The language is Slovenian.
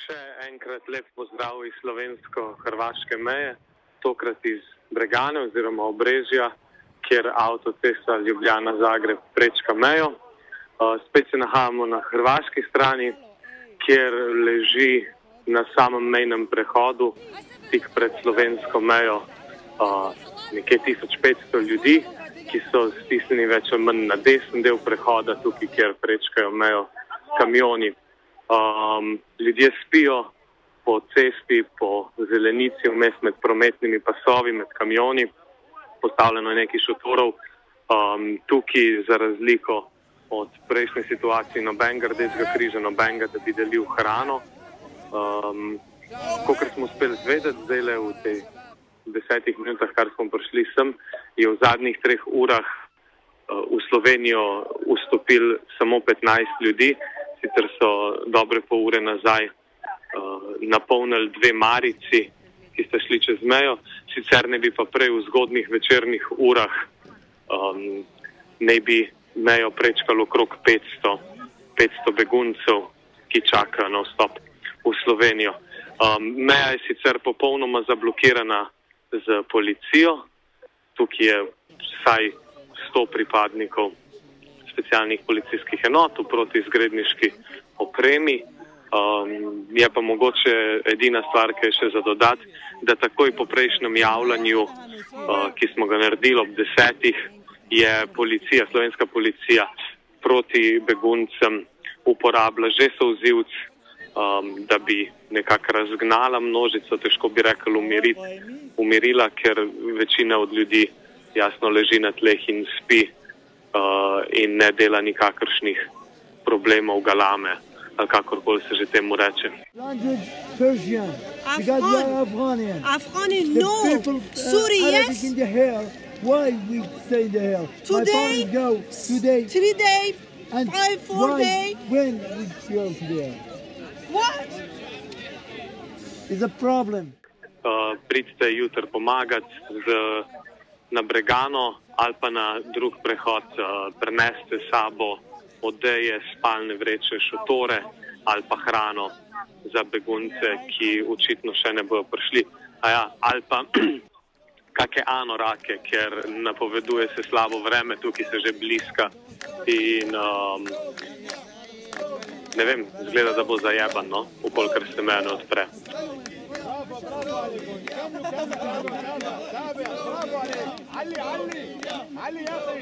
Še enkrat lep pozdrav iz slovensko-hrvaške meje, tokrat iz Bregane oziroma Obrežja, kjer avtocesta Ljubljana-Zagreb prečka mejo. Spet se nahajamo na hrvaški strani, kjer leži na samem mejnem prehodu, tik pred slovensko mejo, nekje 1500 ljudi, ki so stisnjeni več ali manj na desni del prehoda, tukaj, kjer prečkajo mejo kamioni. Ljudje spijo po cesti, po zelenici, vmes med prometnimi pasovi, med kamioni, postavljeno je nekaj šotorov. Tukaj, za razliko od prejšnje situacije, nobenega Rdečega križa, nobenega, da bi delil hrano. Kakor smo uspeli zvedeti, zdaj v tej 10 minutah, kar smo prišli sem, je v zadnjih 3 urah v Slovenijo vstopili samo 15 ljudi. Sicer so dobre pol ure nazaj napolnili 2 marici, ki sta šli čez mejo, sicer ne bi pa prej v zgodnih večernih urah ne bi mejo prečkalo okrog 500 beguncev, ki čakajo na vstop v Slovenijo. Meja je sicer popolnoma zablokirana z policijo, tukaj je vsaj 100 pripadnikov specialnih policijskih enot v protiizgredniški opremi. Je pa mogoče edina stvar, ki je še za dodati, da takoj po prejšnjem javljanju, ki smo ga naredili ob 10, je policija, slovenska policija proti beguncem uporabila že solzivec, da bi nekako razgnala množico, težko bi rekel umirila, ker večina od ljudi jasno leži na tleh in spi in ne dela nikakršnih problemov, galame, ali kakorkoli se že temu reče. Afghani, no. Suri, yes. Why we stay there? Today, 3 days, 5, 4 days. When we go there? What? It's a problem. Pridite jutri pomagati na Bregano ali pa na drug prehod, preneste sabo odeje, spalne vreče, šotore ali pa hrano za begunce, ki očitno še ne bojo prišli. Ali pa kakšne anorake, ker napoveduje se slabo vreme, tukaj se že bliska in ne vem, izgleda, da bo zajeban, no, ukolikor se meja ne odpre. علي يا اخي